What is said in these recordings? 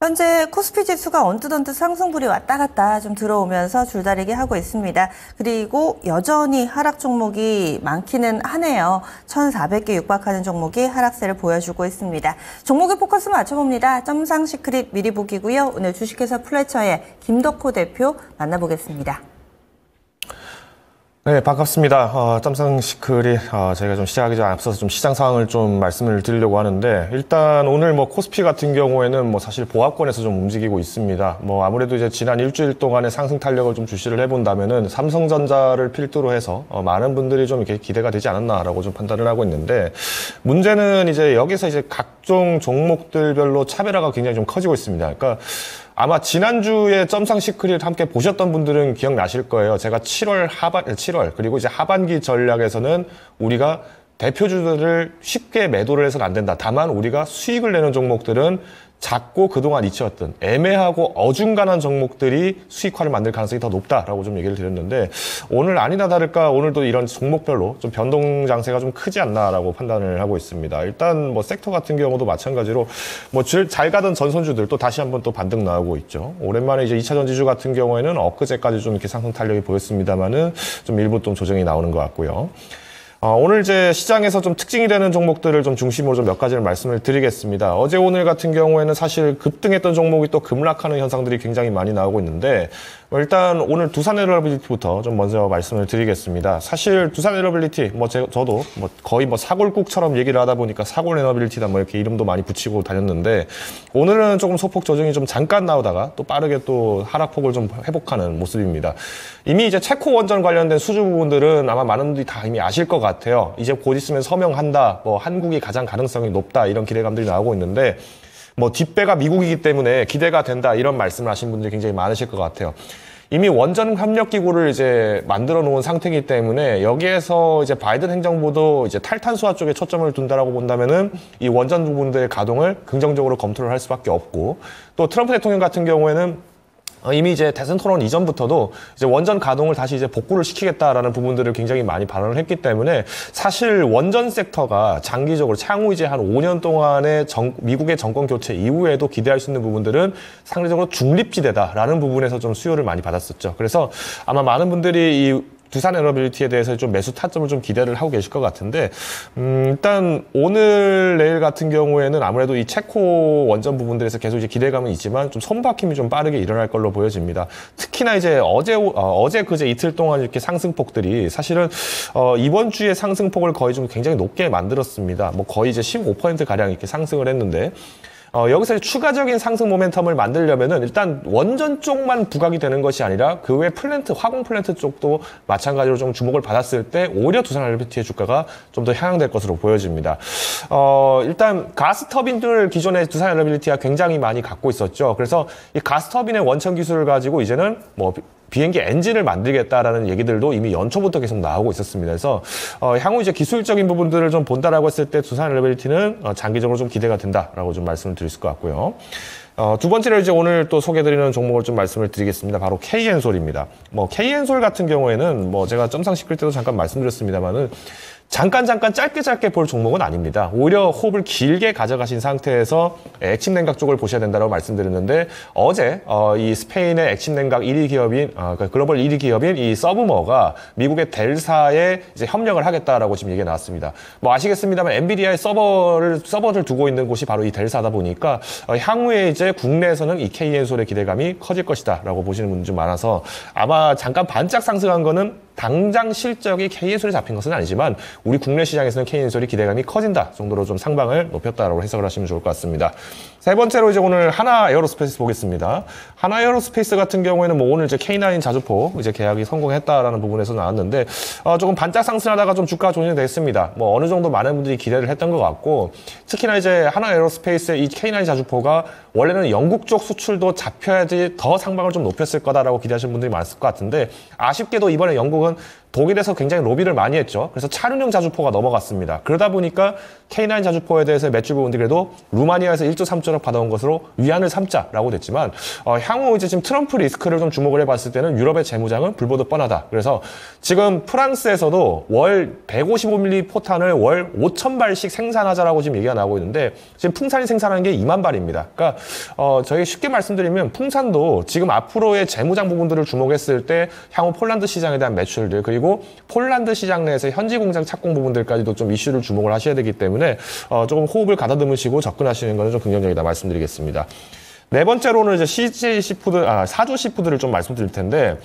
현재 코스피 지수가 언뜻 상승불이 왔다 갔다 좀 들어오면서 줄다리기 하고 있습니다. 그리고 여전히 하락 종목이 많기는 하네요. 1,400개 육박하는 종목이 하락세를 보여주고 있습니다. 종목의 포커스 맞춰봅니다. 점상 시크릿 미리 보기고요. 오늘 주식회사 플래처의 김덕호 대표 만나보겠습니다. 네, 반갑습니다. 짬상 시크릿, 저희가 좀 시작하기 전에 앞서서 좀 시장 상황을 좀 말씀을 드리려고 하는데, 일단 오늘 코스피 같은 경우에는 사실 보합권에서 좀 움직이고 있습니다. 아무래도 이제 지난 일주일 동안의 상승 탄력을 좀 주시를 해본다면은 삼성전자를 필두로 해서 많은 분들이 좀 이렇게 기대가 되지 않았나라고 좀 판단을 하고 있는데, 문제는 이제 여기서 이제 각종 종목들별로 차별화가 굉장히 좀 커지고 있습니다. 그러니까 아마 지난주에 점상 시크릿 함께 보셨던 분들은 기억나실 거예요. 제가 7월 그리고 이제 하반기 전략에서는 우리가 대표주들을 쉽게 매도를 해서는 안 된다. 다만 우리가 수익을 내는 종목들은 작고 그동안 잊혀왔던 애매하고 어중간한 종목들이 수익화를 만들 가능성이 더 높다라고 좀 얘기를 드렸는데, 오늘 아니나 다를까 오늘도 이런 종목별로 좀 변동 장세가 좀 크지 않나라고 판단을 하고 있습니다. 일단 섹터 같은 경우도 마찬가지로 잘 가던 전선주들 또 다시 한번 또 반등 나오고 있죠. 오랜만에 이제 2차 전지주 같은 경우에는 엊그제까지 좀 이렇게 상승 탄력이 보였습니다만은 좀 일부 좀 조정이 나오는 것 같고요. 오늘 이제 시장에서 좀 특징이 되는 종목들을 좀 중심으로 좀 몇 가지를 말씀을 드리겠습니다. 어제 오늘 같은 경우에는 사실 급등했던 종목이 또 급락하는 현상들이 굉장히 많이 나오고 있는데, 일단 오늘 두산에너빌리티부터 좀 먼저 말씀을 드리겠습니다. 사실 두산에너빌리티 저도 거의 사골국처럼 얘기를 하다 보니까 사골에너빌리티다 이렇게 이름도 많이 붙이고 다녔는데, 오늘은 조금 소폭 조정이 좀 잠깐 나오다가 또 빠르게 또 하락폭을 좀 회복하는 모습입니다. 이미 이제 체코 원전 관련된 수주 부분들은 아마 많은 분들이 다 이미 아실 것 같아요. 이제 곧 있으면 서명한다, 한국이 가장 가능성이 높다, 이런 기대감들이 나오고 있는데, 뒷배가 미국이기 때문에 기대가 된다, 이런 말씀을 하신 분들이 굉장히 많으실 것 같아요. 이미 원전 협력 기구를 이제 만들어 놓은 상태이기 때문에 여기에서 이제 바이든 행정부도 이제 탈탄소화 쪽에 초점을 둔다라고 본다면은 이 원전 부분들의 가동을 긍정적으로 검토를 할 수밖에 없고, 또 트럼프 대통령 같은 경우에는 이미 이제 대선 토론 이전부터도 이제 원전 가동을 다시 이제 복구를 시키겠다라는 부분들을 굉장히 많이 발언을 했기 때문에, 사실 원전 섹터가 장기적으로 향후 이제 한 5년 동안의 미국의 정권 교체 이후에도 기대할 수 있는 부분들은 상대적으로 중립지대다라는 부분에서 좀 수요를 많이 받았었죠. 그래서 아마 많은 분들이 이 두산에너빌리티에 대해서 좀 매수 타점을 좀 기대를 하고 계실 것 같은데, 일단 오늘 내일 같은 경우에는 아무래도 이 체코 원전 부분들에서 계속 이제 기대감은 있지만 좀 손바뀜이 좀 빠르게 일어날 걸로 보여집니다. 특히나 이제 어제 그제 이틀 동안 이렇게 상승폭들이 사실은 이번 주에 상승폭을 거의 좀 굉장히 높게 만들었습니다. 거의 이제 15% 가량 이렇게 상승을 했는데, 여기서 추가적인 상승 모멘텀을 만들려면은 일단 원전 쪽만 부각이 되는 것이 아니라 그 외 화공 플랜트 쪽도 마찬가지로 좀 주목을 받았을 때 오히려 두산에너빌리티의 주가가 좀 더 향상될 것으로 보여집니다. 일단 가스터빈들 기존에 두산에너빌리티가 굉장히 많이 갖고 있었죠. 그래서 이 가스터빈의 원천 기술을 가지고 이제는 비행기 엔진을 만들겠다라는 얘기들도 이미 연초부터 계속 나오고 있었습니다. 그래서 향후 이제 기술적인 부분들을 좀 본다라고 했을 때 두산에너빌리티는 장기적으로 좀 기대가 된다라고 좀 말씀을 드릴 수 있을 것 같고요. 두 번째로 이제 오늘 또 소개드리는 종목을 좀 말씀을 드리겠습니다. 바로 KN솔입니다. KN솔 같은 경우에는 제가 점상 시크릿 때도 잠깐 말씀드렸습니다만은 잠깐 짧게 볼 종목은 아닙니다. 오히려 호흡을 길게 가져가신 상태에서 액침 냉각 쪽을 보셔야 된다고 말씀드렸는데, 어제 이 스페인의 액침 냉각 1위 기업인 글로벌 1위 기업인 이 서브머가 미국의 델사에 이제 협력을 하겠다라고 지금 얘기가 나왔습니다. 아시겠습니다만 엔비디아의 서버를 두고 있는 곳이 바로 이 델사다 보니까 향후에 이제 국내에서는 이 KN솔의 기대감이 커질 것이다라고 보시는 분들이 좀 많아서, 아마 잠깐 반짝 상승한 거는 당장 실적이 KN솔에 잡힌 것은 아니지만 우리 국내 시장에서는 KN솔이 기대감이 커진다 정도로 좀 상방을 높였다라고 해석을 하시면 좋을 것 같습니다. 세 번째로 이제 오늘 하나에어로스페이스 보겠습니다. 하나에어로스페이스 같은 경우에는 오늘 이제 K9 자주포 이제 계약이 성공했다라는 부분에서 나왔는데, 조금 반짝 상승하다가 좀 주가가 조정이 됐습니다. 어느 정도 많은 분들이 기대를 했던 것 같고, 특히나 이제 하나에어로스페이스의 이 K9 자주포가 원래는 영국 쪽 수출도 잡혀야지 더 상방을 좀 높였을 거다라고 기대하시는 분들이 많았을 것 같은데, 아쉽게도 이번에 영국은 독일에서 굉장히 로비를 많이 했죠. 그래서 차륜형 자주포가 넘어갔습니다. 그러다 보니까 K9 자주포에 대해서 매출 부분들이 그래도 루마니아에서 1조 3조억 받아온 것으로 위안을 삼자라고 됐지만 향후 이제 지금 트럼프 리스크를 좀 주목을 해봤을 때는 유럽의 재무장은 불보듯 뻔하다. 그래서 지금 프랑스에서도 월 155mm 포탄을 월 5,000발씩 생산하자라고 지금 얘기가 나오고 있는데 지금 풍산이 생산하는 게 2만 발입니다. 그러니까 저희 쉽게 말씀드리면 풍산도 지금 앞으로의 재무장 부분들을 주목했을 때 향후 폴란드 시장에 대한 매출들 그리고 폴란드 시장 내에서 현지 공장 착공 부분들까지도 좀 이슈를 주목을 하셔야 되기 때문에 조금 호흡을 가다듬으시고 접근하시는 것은 좀 긍정적이다 말씀드리겠습니다. 네 번째로는 이제 CJ 시푸드, 사조 시푸드를 좀 말씀드릴 텐데,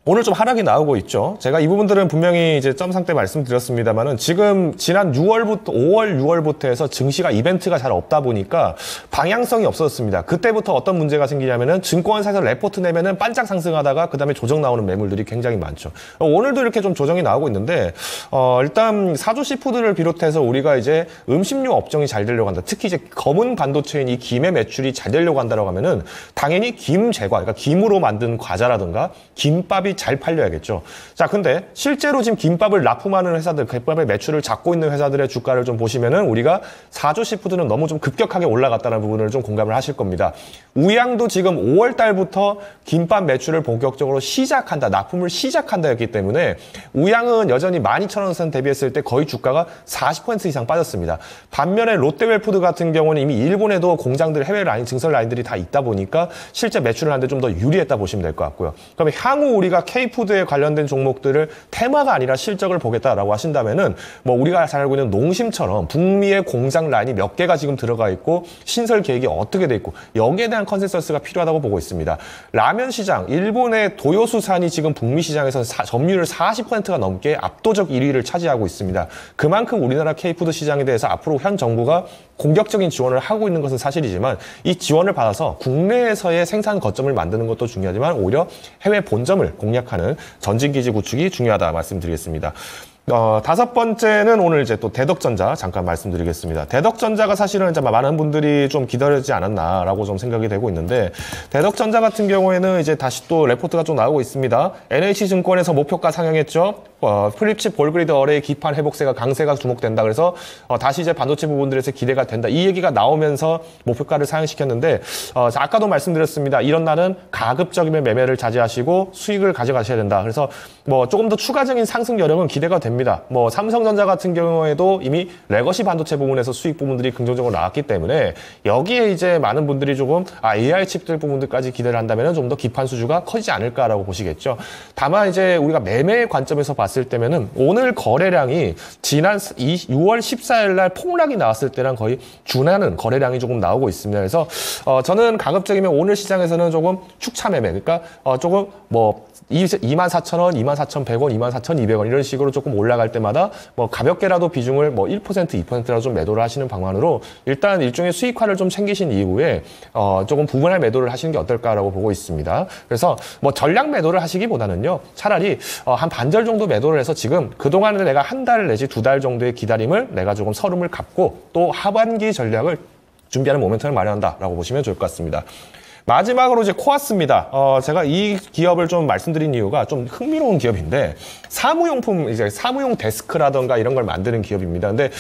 오늘 좀 하락이 나오고 있죠. 제가 이 부분들은 분명히 이제 점상 때 말씀드렸습니다만은 지금 지난 5월, 6월부터 해서 증시가 이벤트가 잘 없다 보니까 방향성이 없어졌습니다. 그때부터 어떤 문제가 생기냐면은 증권사에서 레포트 내면은 반짝 상승하다가 그 다음에 조정 나오는 매물들이 굉장히 많죠. 오늘도 이렇게 좀 조정이 나오고 있는데, 일단 사조 시푸드를 비롯해서 우리가 이제 음식료 업종이 잘 되려고 한다. 특히 이제 검은 반도체인 이 김의 매출이 잘 되려고 한다라고 하면은 당연히 김 제과, 그러니까 김으로 만든 과자라든가 김밥이 잘 팔려야겠죠. 자, 근데 실제로 지금 김밥을 납품하는 회사들, 김밥의 매출을 잡고 있는 회사들의 주가를 좀 보시면은 우리가 사조 시푸드는 너무 좀 급격하게 올라갔다는 부분을 좀 공감을 하실 겁니다. 우양도 지금 5월 달부터 김밥 매출을 본격적으로 시작한다, 납품을 시작한다였기 때문에 우양은 여전히 12,000원 대비했을 때 거의 주가가 40% 이상 빠졌습니다. 반면에 롯데웰푸드 같은 경우는 이미 일본에도 공장들, 해외 라인, 증설 라인들이 다 있다 보니까 실제 매출을 하는데 좀 더 유리했다 보시면 될 것 같고요. 그러면 향후 우리가 K푸드에 관련된 종목들을 테마가 아니라 실적을 보겠다라고 하신다면은 뭐 우리가 잘 알고 있는 농심처럼 북미의 공장 라인이 몇 개가 지금 들어가 있고 신설 계획이 어떻게 돼 있고 여기에 대한 컨센서스가 필요하다고 보고 있습니다. 라면 시장, 일본의 도요수산이 지금 북미 시장에서 점유율 40%가 넘게 압도적 1위를 차지하고 있습니다. 그만큼 우리나라 K푸드 시장에 대해서 앞으로 현 정부가 공격적인 지원을 하고 있는 것은 사실이지만 이 지원을 받아서 국내에서의 생산 거점을 만드는 것도 중요하지만 오히려 해외 본점을 공략하는 전진기지 구축이 중요하다 말씀드리겠습니다. 다섯 번째는 오늘 이제 또 대덕전자 잠깐 말씀드리겠습니다. 대덕전자가 사실은 이제 많은 분들이 좀 기다리지 않았나라고 좀 생각이 되고 있는데 대덕전자 같은 경우에는 이제 다시 또 레포트가 좀 나오고 있습니다. NH증권에서 목표가 상향했죠. 플립칩 볼그리드 어레이 기판 회복세가 강세가 주목된다. 그래서 다시 이제 반도체 부분들에서 기대가 된다. 이 얘기가 나오면서 목표가를 상향시켰는데 아까도 말씀드렸습니다. 이런 날은 가급적이면 매매를 자제하시고 수익을 가져가셔야 된다. 그래서 뭐 조금 더 추가적인 상승 여력은 기대가 됩니다. 뭐 삼성전자 같은 경우에도 이미 레거시 반도체 부분에서 수익 부분들이 긍정적으로 나왔기 때문에 여기에 이제 많은 분들이 조금 AI 칩들 부분들까지 기대를 한다면 좀 더 기판 수주가 커지지 않을까라고 보시겠죠. 다만 이제 우리가 매매 관점에서 봤을 때면은 오늘 거래량이 지난 6월 14일 날 폭락이 나왔을 때랑 거의 준하는 거래량이 조금 나오고 있습니다. 그래서 저는 가급적이면 오늘 시장에서는 조금 축차 매매, 그러니까 조금 뭐 24,000원, 24,100원, 24,200원 이런 식으로 조금 올라갈 때마다 뭐 가볍게라도 비중을 뭐 1%, 2%라도 좀 매도를 하시는 방안으로 일단 일종의 수익화를 좀 챙기신 이후에 조금 부분할 매도를 하시는 게 어떨까라고 보고 있습니다. 그래서 뭐 전량 매도를 하시기보다는요. 차라리 한 반절 정도 매도를 해서 지금 그동안에 내가 한 달 내지 두 달 정도의 기다림을 내가 조금 서름을 갚고 또 하반기 전략을 준비하는 모멘텀을 마련한다라고 보시면 좋을 것 같습니다. 마지막으로 이제 코아스입니다. 제가 이 기업을 좀 말씀드린 이유가 좀 흥미로운 기업인데 사무용품, 이제 사무용 데스크라던가 이런 걸 만드는 기업입니다. 근데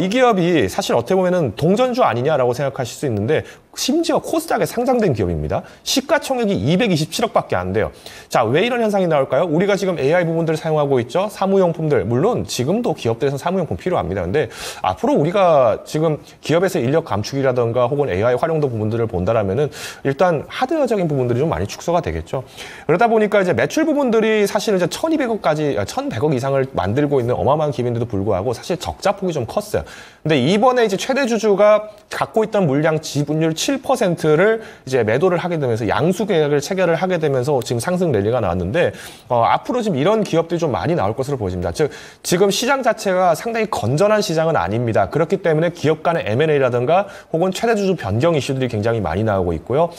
이 기업이 사실 어떻게 보면은 동전주 아니냐라고 생각하실 수 있는데 심지어 코스닥에 상장된 기업입니다. 시가총액이 227억밖에 안 돼요. 자, 왜 이런 현상이 나올까요? 우리가 지금 AI 부분들을 사용하고 있죠. 사무용품들. 물론 지금도 기업들에서 사무용품 필요합니다. 근데 앞으로 우리가 지금 기업에서 인력 감축이라던가 혹은 AI 활용도 부분들을 본다라면은 일단 하드웨어적인 부분들이 좀 많이 축소가 되겠죠. 그러다 보니까 이제 매출 부분들이 사실 이제 1,200억까지, 1,100억 이상을 만들고 있는 어마어마한 기업인데도 불구하고 사실 적자폭이 좀 컸어요. 근데 이번에 이제 최대 주주가 갖고 있던 물량 지분율 7%를 이제 매도를 하게 되면서 양수 계약을 체결을 하게 되면서 지금 상승 랠리가 나왔는데 앞으로 지금 이런 기업들이 좀 많이 나올 것으로 보입니다. 즉 지금 시장 자체가 상당히 건전한 시장은 아닙니다. 그렇기 때문에 기업 간의 M&A라든가 혹은 최대 주주 변경 이슈들이 굉장히 많이 나오고 있고요.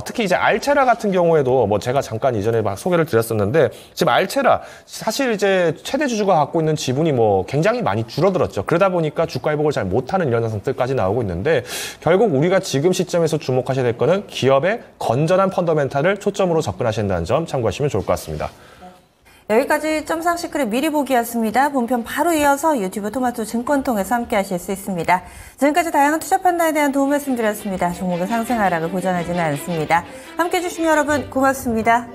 특히 이제 알체라 같은 경우에도 뭐 제가 잠깐 이전에 막 소개를 드렸었는데 지금 알체라 사실 이제 최대 주주가 갖고 있는 지분이 뭐 굉장히 많이 줄어들었죠. 그러다 보니까 주가 회복을 잘 못하는 이런 현상들까지 나오고 있는데 결국 우리가 지금 시점에서 주목하셔야 될 거는 기업의 건전한 펀더멘탈을 초점으로 접근하신다는 점 참고하시면 좋을 것 같습니다. 여기까지 점상 시크릿 미리 보기였습니다. 본편 바로 이어서 유튜브 토마토 증권 통해서 함께 하실 수 있습니다. 지금까지 다양한 투자 판단에 대한 도움 말씀드렸습니다. 종목의 상승 하락을 보장하지는 않습니다. 함께 해주신 여러분 고맙습니다.